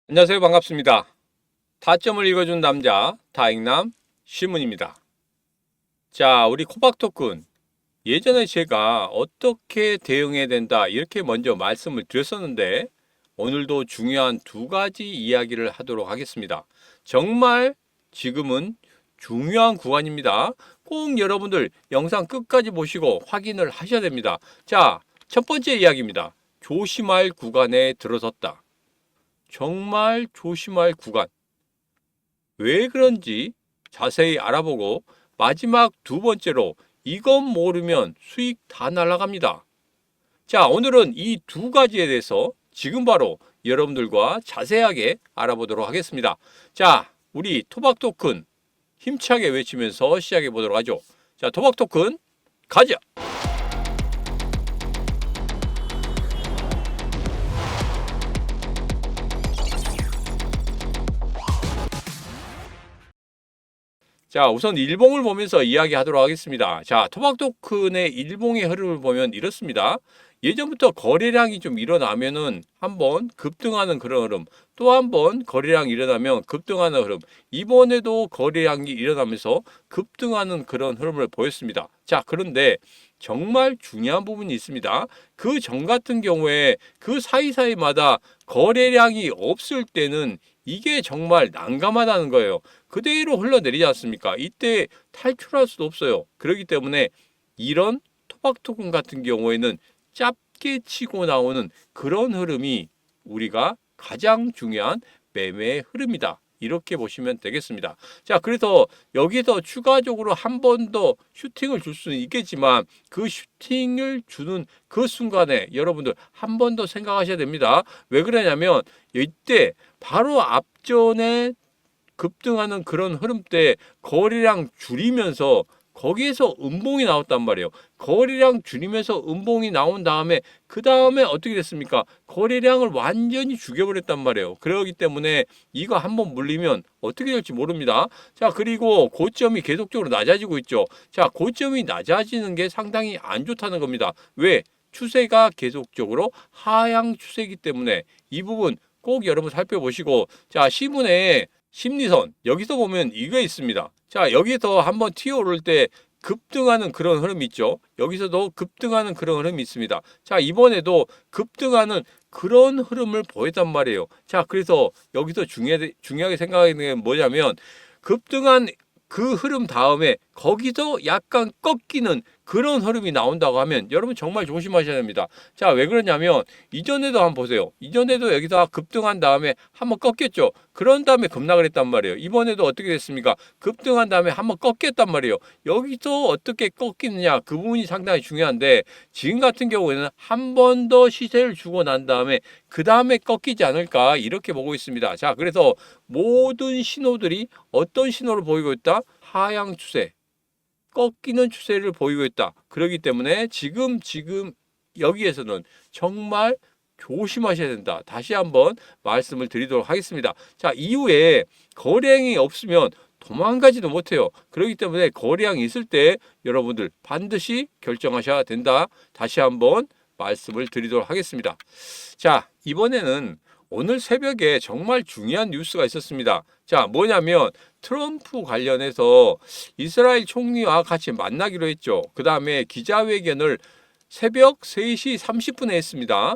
안녕하세요. 반갑습니다. 타점을 읽어준 남자 다익남 시문입니다. 자, 우리 코박토큰, 예전에 제가 어떻게 대응해야 된다 이렇게 먼저 말씀을 드렸었는데 오늘도 중요한 두 가지 이야기를 하도록 하겠습니다. 정말 지금은 중요한 구간입니다. 꼭 여러분들 영상 끝까지 보시고 확인을 하셔야 됩니다. 자, 첫 번째 이야기입니다. 조심할 구간에 들어섰다. 정말 조심할 구간. 왜 그런지 자세히 알아보고 마지막 두 번째로 이것 모르면 수익 다 날아갑니다. 자, 오늘은 이 두 가지에 대해서 지금 바로 여러분들과 자세하게 알아보도록 하겠습니다. 자, 우리 토박 토큰 힘차게 외치면서 시작해 보도록 하죠. 자, 토박 토큰 가자! 자, 우선 일봉을 보면서 이야기하도록 하겠습니다. 자, 토박 토큰의 일봉의 흐름을 보면 이렇습니다. 예전부터 거래량이 좀 일어나면은 한번 급등하는 그런 흐름, 또 한번 거래량이 일어나면 급등하는 흐름, 이번에도 거래량이 일어나면서 급등하는 그런 흐름을 보였습니다. 자, 그런데 정말 중요한 부분이 있습니다. 그 전 같은 경우에 그 사이사이마다 거래량이 없을 때는 이게 정말 난감하다는 거예요. 그대로 흘러내리지 않습니까? 이때 탈출할 수도 없어요. 그렇기 때문에 이런 토박토큰 같은 경우에는 짧게 치고 나오는 그런 흐름이 우리가 가장 중요한 매매의 흐름이다. 이렇게 보시면 되겠습니다. 자, 그래서 여기서 추가적으로 한 번 더 슈팅을 줄 수는 있겠지만 그 슈팅을 주는 그 순간에 여러분들 한 번 더 생각하셔야 됩니다. 왜 그러냐면 이때 바로 앞전에 급등하는 그런 흐름 때 거래량 줄이면서 거기에서 음봉이 나왔단 말이에요. 거래량 줄이면서 음봉이 나온 다음에 그 다음에 어떻게 됐습니까? 거래량을 완전히 죽여버렸단 말이에요. 그렇기 때문에 이거 한번 물리면 어떻게 될지 모릅니다. 자, 그리고 고점이 계속적으로 낮아지고 있죠. 자, 고점이 낮아지는 게 상당히 안 좋다는 겁니다. 왜? 추세가 계속적으로 하향 추세이기 때문에 이 부분 꼭 여러분 살펴보시고, 자, 시분의 심리선 여기서 보면 이게 있습니다. 자, 여기서 한번 튀어오를 때 급등하는 그런 흐름이 있죠. 여기서도 급등하는 그런 흐름이 있습니다. 자, 이번에도 급등하는 그런 흐름을 보였단 말이에요. 자, 그래서 여기서 중요하게 생각하는 게 뭐냐면 급등한 그 흐름 다음에 거기서 약간 꺾이는 그런 흐름이 나온다고 하면 여러분 정말 조심하셔야 됩니다. 자, 왜 그러냐면 이전에도 한번 보세요. 이전에도 여기서 급등한 다음에 한번 꺾였죠. 그런 다음에 급락을 했단 말이에요. 이번에도 어떻게 됐습니까? 급등한 다음에 한번 꺾였단 말이에요. 여기서 어떻게 꺾이느냐 그 부분이 상당히 중요한데 지금 같은 경우에는 한 번 더 시세를 주고 난 다음에 그 다음에 꺾이지 않을까 이렇게 보고 있습니다. 자, 그래서 모든 신호들이 어떤 신호를 보이고 있다? 하향 추세, 꺾이는 추세를 보이고 있다. 그렇기 때문에 지금 여기에서는 정말 조심하셔야 된다. 다시 한번 말씀을 드리도록 하겠습니다. 자, 이후에 거래량이 없으면 도망가지도 못해요. 그렇기 때문에 거래량이 있을 때 여러분들 반드시 결정하셔야 된다. 다시 한번 말씀을 드리도록 하겠습니다. 자, 이번에는 오늘 새벽에 정말 중요한 뉴스가 있었습니다. 자, 뭐냐면 트럼프 관련해서 이스라엘 총리와 같이 만나기로 했죠. 그 다음에 기자회견을 새벽 3시 30분에 했습니다.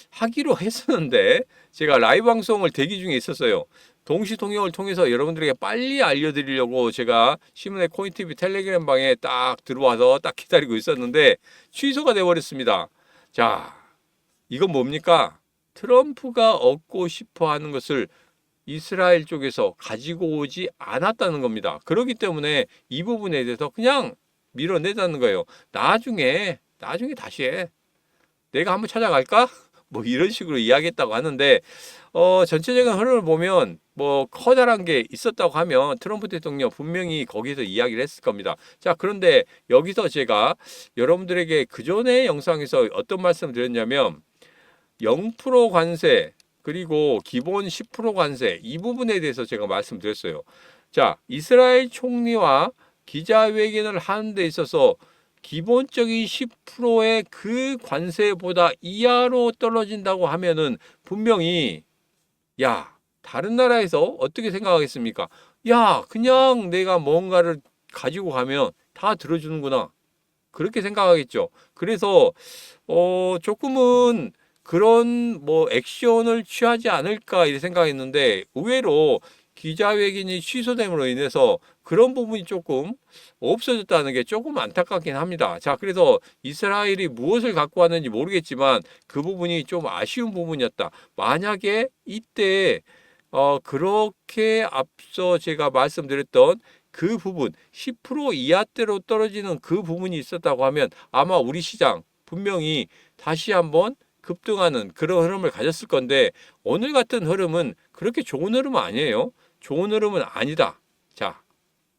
하기로 했었는데 제가 라이브 방송을 대기 중에 있었어요. 동시통역을 통해서 여러분들에게 빨리 알려드리려고 제가 신문의 코인TV 텔레그램 방에 딱 들어와서 딱 기다리고 있었는데 취소가 돼버렸습니다. 자, 이건 뭡니까? 트럼프가 얻고 싶어 하는 것을 이스라엘 쪽에서 가지고 오지 않았다는 겁니다. 그렇기 때문에 이 부분에 대해서 그냥 밀어내자는 거예요. 나중에 다시 해. 내가 한번 찾아갈까? 뭐 이런 식으로 이야기했다고 하는데 전체적인 흐름을 보면 뭐 커다란 게 있었다고 하면 트럼프 대통령 분명히 거기서 이야기를 했을 겁니다. 자, 그런데 여기서 제가 여러분들에게 그전에 영상에서 어떤 말씀을 드렸냐면 0% 관세 그리고 기본 10% 관세 이 부분에 대해서 제가 말씀드렸어요. 자, 이스라엘 총리와 기자회견을 하는 데 있어서 기본적인 10%의 그 관세보다 이하로 떨어진다고 하면은 분명히 야, 다른 나라에서 어떻게 생각하겠습니까? 야, 그냥 내가 뭔가를 가지고 가면 다 들어주는구나. 그렇게 생각하겠죠. 그래서 조금은 그런 뭐 액션을 취하지 않을까 이렇게 생각했는데 의외로 기자회견이 취소됨으로 인해서 그런 부분이 조금 없어졌다는 게 조금 안타깝긴 합니다. 자, 그래서 이스라엘이 무엇을 갖고 왔는지 모르겠지만 그 부분이 좀 아쉬운 부분이었다. 만약에 이때 그렇게 앞서 제가 말씀드렸던 그 부분 10% 이하대로 떨어지는 그 부분이 있었다고 하면 아마 우리 시장 분명히 다시 한번 급등하는 그런 흐름을 가졌을 건데 오늘 같은 흐름은 그렇게 좋은 흐름은 아니에요. 좋은 흐름은 아니다. 자,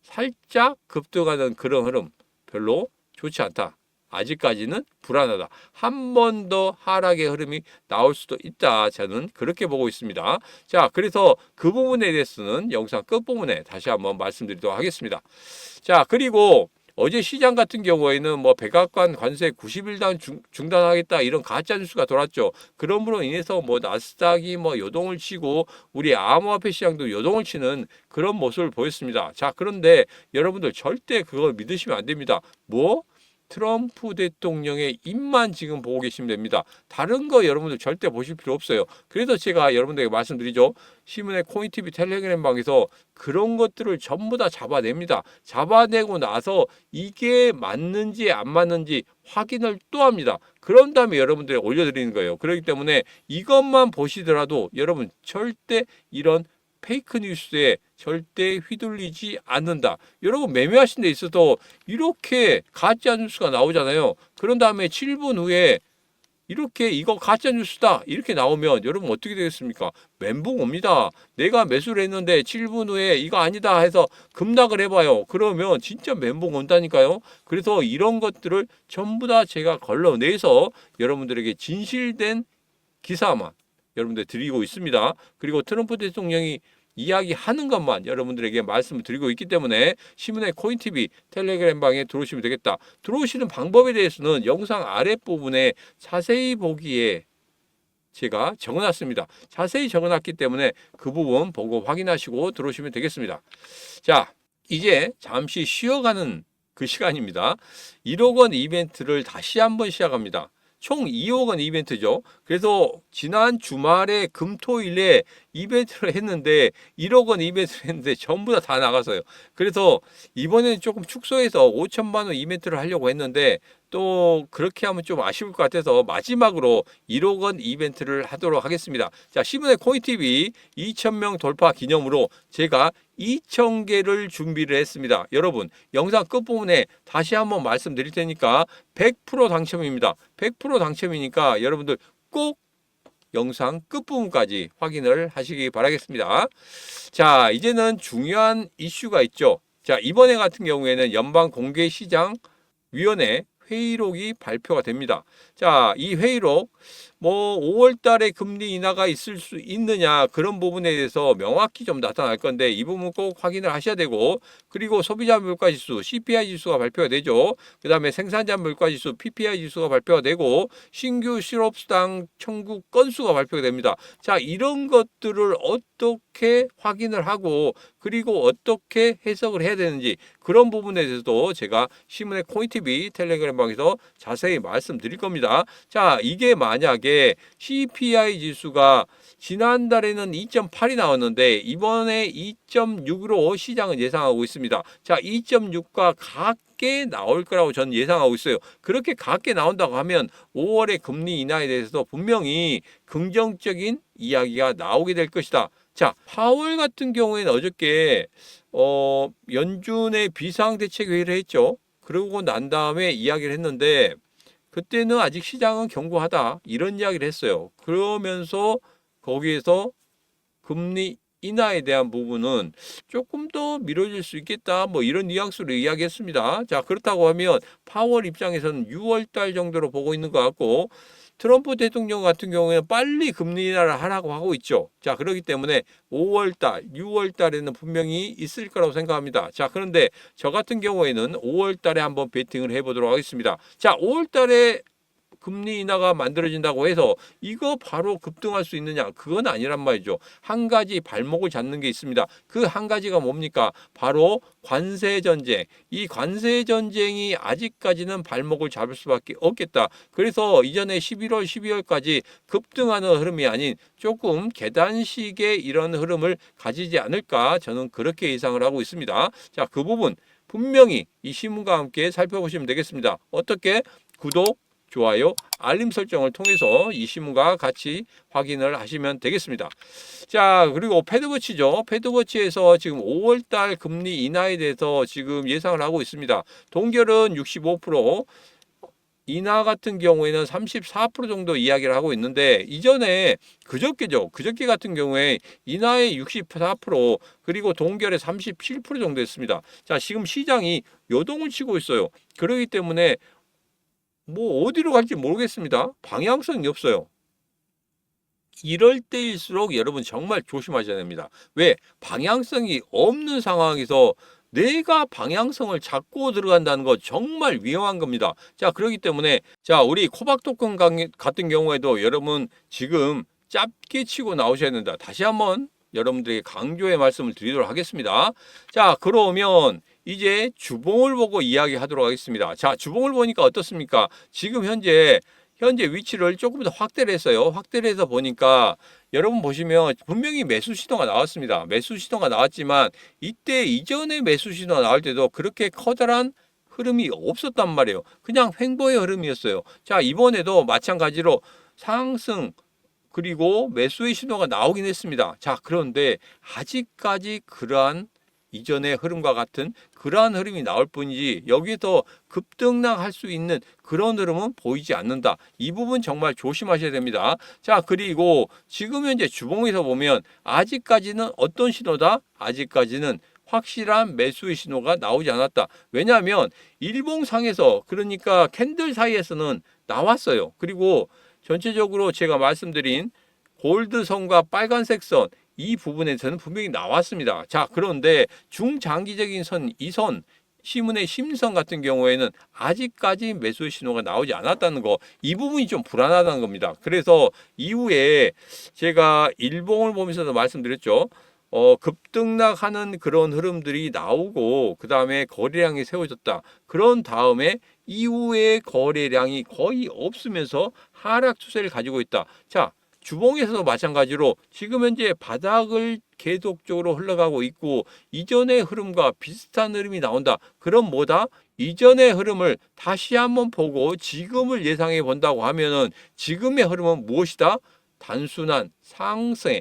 살짝 급등하는 그런 흐름 별로 좋지 않다. 아직까지는 불안하다. 한 번 더 하락의 흐름이 나올 수도 있다. 저는 그렇게 보고 있습니다. 자, 그래서 그 부분에 대해서는 영상 끝부분에 다시 한번 말씀드리도록 하겠습니다. 자, 그리고 어제 시장 같은 경우에는 뭐 백악관 관세 90일간 중단하겠다 이런 가짜 뉴스가 돌았죠. 그럼으로 인해서 뭐 나스닥이 뭐 요동을 치고 우리 암호화폐 시장도 요동을 치는 그런 모습을 보였습니다. 자, 그런데 여러분들 절대 그걸 믿으시면 안 됩니다. 뭐? 트럼프 대통령의 입만 지금 보고 계시면 됩니다. 다른 거 여러분들 절대 보실 필요 없어요. 그래서 제가 여러분들에게 말씀드리죠. 신문의 코인TV 텔레그램 방에서 그런 것들을 전부 다 잡아냅니다. 잡아내고 나서 이게 맞는지 안 맞는지 확인을 또 합니다. 그런 다음에 여러분들에 올려드리는 거예요. 그렇기 때문에 이것만 보시더라도 여러분 절대 이런 페이크 뉴스에 절대 휘둘리지 않는다. 여러분 매매하신 데 있어서 이렇게 가짜 뉴스가 나오잖아요. 그런 다음에 7분 후에 이렇게 이거 가짜 뉴스다 이렇게 나오면 여러분 어떻게 되겠습니까? 멘붕 옵니다. 내가 매수를 했는데 7분 후에 이거 아니다 해서 급락을 해봐요. 그러면 진짜 멘붕 온다니까요. 그래서 이런 것들을 전부 다 제가 걸러내서 여러분들에게 진실된 기사만 여러분들 드리고 있습니다. 그리고 트럼프 대통령이 이야기하는 것만 여러분들에게 말씀을 드리고 있기 때문에 신문의 코인TV 텔레그램 방에 들어오시면 되겠다. 들어오시는 방법에 대해서는 영상 아랫부분에 자세히 보기에 제가 적어놨습니다. 자세히 적어놨기 때문에 그 부분 보고 확인하시고 들어오시면 되겠습니다. 자, 이제 잠시 쉬어가는 그 시간입니다. 1억 원 이벤트를 다시 한번 시작합니다. 총 2억 원 이벤트죠. 그래서 지난 주말에 금토일에 이벤트를 했는데 1억 원 이벤트를 했는데 전부 다 나가서요. 그래서 이번에는 조금 축소해서 5천만 원 이벤트를 하려고 했는데 또 그렇게 하면 좀 아쉬울 것 같아서 마지막으로 1억 원 이벤트를 하도록 하겠습니다. 자, 신문의 코인TV 2,000명 돌파 기념으로 제가 2,000개를 준비를 했습니다. 여러분 영상 끝부분에 다시 한번 말씀드릴 테니까 100% 당첨입니다. 100% 당첨이니까 여러분들 꼭 영상 끝부분까지 확인을 하시기 바라겠습니다. 자, 이제는 중요한 이슈가 있죠. 자, 이번에 같은 경우에는 연방공개시장위원회 회의록이 발표가 됩니다. 자, 이 회의록 뭐 5월 달에 금리 인하가 있을 수 있느냐 그런 부분에 대해서 명확히 좀 나타날 건데 이 부분 꼭 확인을 하셔야 되고 그리고 소비자 물가 지수 CPI 지수가 발표가 되죠. 그다음에 생산자 물가 지수 PPI 지수가 발표가 되고 신규 실업수당 청구 건수가 발표가 됩니다. 자, 이런 것들을 어떻게 확인을 하고 그리고 어떻게 해석을 해야 되는지 그런 부분에 대해서도 제가 신문의 코인TV 텔레그램 방에서 자세히 말씀드릴 겁니다. 자, 이게 만약에 CPI 지수가 지난달에는 2.8이 나왔는데 이번에 2.6으로 시장은 예상하고 있습니다. 자, 2.6과 같게 나올 거라고 저는 예상하고 있어요. 그렇게 같게 나온다고 하면 5월의 금리 인하에 대해서도 분명히 긍정적인 이야기가 나오게 될 것이다. 자, 파월 같은 경우에는 어저께 연준의 비상대책회의를 했죠. 그러고 난 다음에 이야기를 했는데 그때는 아직 시장은 견고하다 이런 이야기를 했어요. 그러면서 거기에서 금리 인하에 대한 부분은 조금 더 미뤄질 수 있겠다 뭐 이런 뉘앙스로 이야기했습니다. 자, 그렇다고 하면 파월 입장에서는 6월 달 정도로 보고 있는 것 같고 트럼프 대통령 같은 경우에는 빨리 금리 인하를 하라고 하고 있죠. 자, 그렇기 때문에 5월 달, 6월 달에는 분명히 있을 거라고 생각합니다. 자, 그런데 저 같은 경우에는 5월 달에 한번 베팅을 해보도록 하겠습니다. 자, 5월 달에 금리 인하가 만들어진다고 해서 이거 바로 급등할 수 있느냐? 그건 아니란 말이죠. 한 가지 발목을 잡는 게 있습니다. 그 한 가지가 뭡니까? 바로 관세 전쟁. 이 관세 전쟁이 아직까지는 발목을 잡을 수밖에 없겠다. 그래서 이전에 11월, 12월까지 급등하는 흐름이 아닌 조금 계단식의 이런 흐름을 가지지 않을까, 저는 그렇게 예상을 하고 있습니다. 자, 그 부분 분명히 이 신문과 함께 살펴보시면 되겠습니다. 어떻게? 구독, 좋아요, 알림 설정을 통해서 이 신문과 같이 확인을 하시면 되겠습니다. 자, 그리고 패드워치죠. 패드워치에서 지금 5월달 금리 인하에 대해서 지금 예상을 하고 있습니다. 동결은 65%, 인하 같은 경우에는 34% 정도 이야기를 하고 있는데, 이전에 그저께죠. 그저께 같은 경우에 인하의 64%, 그리고 동결의 37% 정도 했습니다. 자, 지금 시장이 요동을 치고 있어요. 그렇기 때문에 뭐 어디로 갈지 모르겠습니다. 방향성이 없어요. 이럴 때일수록 여러분 정말 조심하셔야 됩니다. 왜? 방향성이 없는 상황에서 내가 방향성을 잡고 들어간다는 거 정말 위험한 겁니다. 자, 그렇기 때문에 자, 우리 코박 토큰 같은 경우에도 여러분 지금 짧게 치고 나오셔야 된다. 다시 한번 여러분들에게 강조의 말씀을 드리도록 하겠습니다. 자, 그러면 이제 주봉을 보고 이야기하도록 하겠습니다. 자, 주봉을 보니까 어떻습니까? 지금 현재 위치를 조금 더 확대를 했어요. 확대를 해서 보니까 여러분 보시면 분명히 매수 시도가 나왔습니다. 매수 시도가 나왔지만 이때 이전에 매수 시도가 나올 때도 그렇게 커다란 흐름이 없었단 말이에요. 그냥 횡보의 흐름이었어요. 자, 이번에도 마찬가지로 상승 그리고 매수의 신호가 나오긴 했습니다. 자, 그런데 아직까지 그러한 이전의 흐름과 같은 그러한 흐름이 나올 뿐이지 여기서 급등락할 수 있는 그런 흐름은 보이지 않는다. 이 부분 정말 조심하셔야 됩니다. 자, 그리고 지금 현재 주봉에서 보면 아직까지는 어떤 신호다? 아직까지는 확실한 매수의 신호가 나오지 않았다. 왜냐하면 일봉상에서, 그러니까 캔들 사이에서는 나왔어요. 그리고 전체적으로 제가 말씀드린 골드선과 빨간색 선, 이 부분에서는 분명히 나왔습니다. 자, 그런데 중장기적인 선, 이 선, 시문의 심선 같은 경우에는 아직까지 매수 신호가 나오지 않았다는 거, 이 부분이 좀 불안하다는 겁니다. 그래서 이후에 제가 일봉을 보면서도 말씀드렸죠. 급등락하는 그런 흐름들이 나오고 그 다음에 거래량이 세워졌다. 그런 다음에 이후에 거래량이 거의 없으면서 하락 추세를 가지고 있다. 자, 주봉에서도 마찬가지로 지금 현재 바닥을 계속적으로 흘러가고 있고 이전의 흐름과 비슷한 흐름이 나온다. 그럼 뭐다? 이전의 흐름을 다시 한번 보고 지금을 예상해 본다고 하면은 지금의 흐름은 무엇이다? 단순한 상승,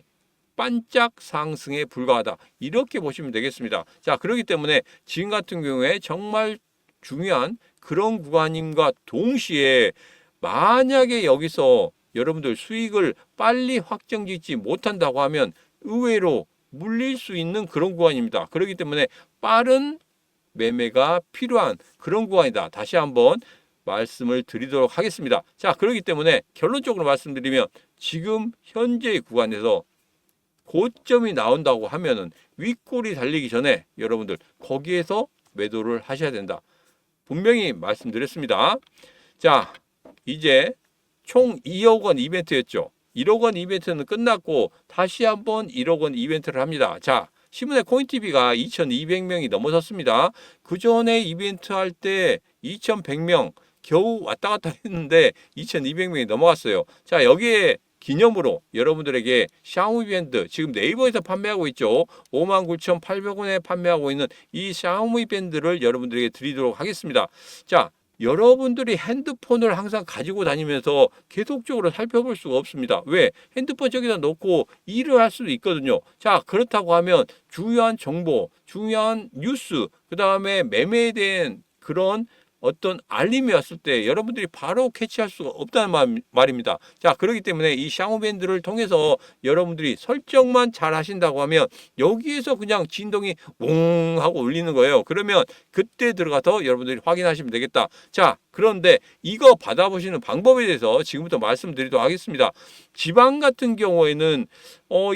반짝 상승에 불과하다. 이렇게 보시면 되겠습니다. 자, 그렇기 때문에 지금 같은 경우에 정말 중요한 그런 구간임과 동시에 만약에 여기서 여러분들 수익을 빨리 확정짓지 못한다고 하면 의외로 물릴 수 있는 그런 구간입니다. 그렇기 때문에 빠른 매매가 필요한 그런 구간이다. 다시 한번 말씀을 드리도록 하겠습니다. 자, 그렇기 때문에 결론적으로 말씀드리면 지금 현재의 구간에서 고점이 나온다고 하면은 윗골이 달리기 전에 여러분들 거기에서 매도를 하셔야 된다. 분명히 말씀드렸습니다. 자, 이제 총 2억 원 이벤트였죠. 1억 원 이벤트는 끝났고 다시 한번 1억 원 이벤트를 합니다. 자, 신문의 코인TV가 2,200명이 넘어섰습니다. 그 전에 이벤트 할 때 2,100명 겨우 왔다 갔다 했는데 2,200명이 넘어갔어요. 자, 여기에 기념으로 여러분들에게 샤오미 밴드, 지금 네이버에서 판매하고 있죠. 59,800원에 판매하고 있는 이 샤오미 밴드를 여러분들에게 드리도록 하겠습니다. 자, 여러분들이 핸드폰을 항상 가지고 다니면서 계속적으로 살펴볼 수가 없습니다. 왜? 핸드폰 저기다 놓고 일을 할 수도 있거든요. 자, 그렇다고 하면 중요한 정보, 중요한 뉴스, 그 다음에 매매에 대한 그런 어떤 알림이 왔을 때 여러분들이 바로 캐치할 수가 없다는 말입니다. 자, 그렇기 때문에 이 샤오밴드를 통해서 여러분들이 설정만 잘 하신다고 하면 여기에서 그냥 진동이 웅 하고 울리는 거예요. 그러면 그때 들어가서 여러분들이 확인하시면 되겠다. 자, 그런데 이거 받아보시는 방법에 대해서 지금부터 말씀드리도록 하겠습니다. 지방 같은 경우에는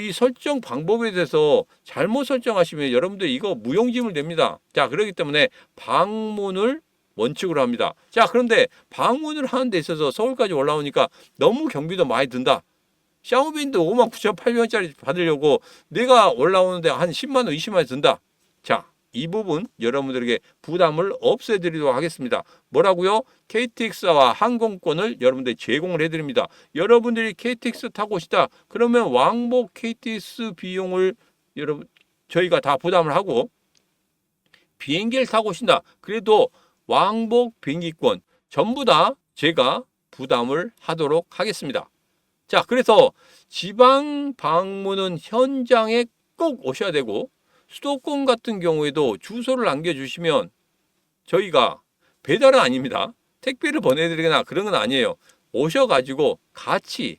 이 설정 방법에 대해서 잘못 설정하시면 여러분들 이거 무용지물 됩니다. 자, 그렇기 때문에 방문을 원칙으로 합니다. 자, 그런데 방문을 하는 데 있어서 서울까지 올라오니까 너무 경비도 많이 든다. 샤오미도 59,800원짜리 받으려고 내가 올라오는데 한 10만 원, 20만 원 든다. 자, 이 부분 여러분들에게 부담을 없애드리도록 하겠습니다. 뭐라고요? KTX와 항공권을 여러분들이 제공을 해드립니다. 여러분들이 KTX 타고 오시다 그러면 왕복 KTX 비용을 여러분 저희가 다 부담을 하고, 비행기를 타고 오신다 그래도 왕복 비행기권 전부 다 제가 부담을 하도록 하겠습니다. 자, 그래서 지방 방문은 현장에 꼭 오셔야 되고, 수도권 같은 경우에도 주소를 남겨주시면 저희가 배달은 아닙니다. 택배를 보내드리거나 그런 건 아니에요. 오셔가지고 같이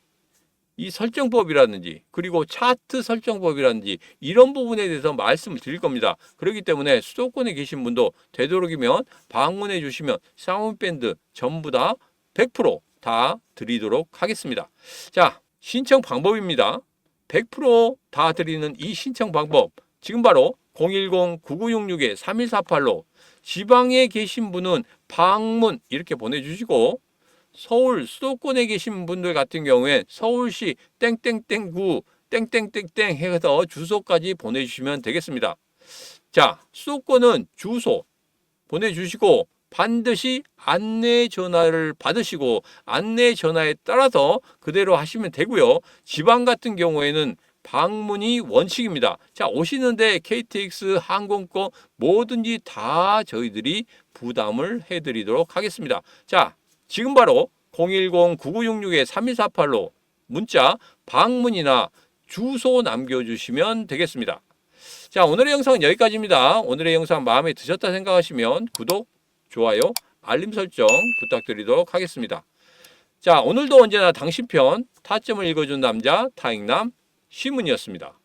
이 설정법이라든지 그리고 차트 설정법이라든지 이런 부분에 대해서 말씀을 드릴 겁니다. 그렇기 때문에 수도권에 계신 분도 되도록이면 방문해 주시면 사운드밴드 전부 다 100% 드리도록 하겠습니다. 자, 신청 방법입니다. 100% 드리는 이 신청 방법 지금 바로 010-9966-3148로 지방에 계신 분은 방문 이렇게 보내주시고, 서울 수도권에 계신 분들 같은 경우에 서울시 땡땡땡구 땡땡땡땡 해서 주소까지 보내주시면 되겠습니다. 자, 수도권은 주소 보내주시고 반드시 안내 전화를 받으시고 안내 전화에 따라서 그대로 하시면 되고요. 지방 같은 경우에는 방문이 원칙입니다. 자, 오시는데 KTX 항공권 뭐든지 다 저희들이 부담을 해드리도록 하겠습니다. 자, 지금 바로 010-9966-3148로 문자 방문이나 주소 남겨주시면 되겠습니다. 자, 오늘의 영상은 여기까지입니다. 오늘의 영상 마음에 드셨다 생각하시면 구독, 좋아요, 알림 설정 부탁드리도록 하겠습니다. 자, 오늘도 언제나 당신 편 타점을 읽어준 남자 타익남 시문이었습니다.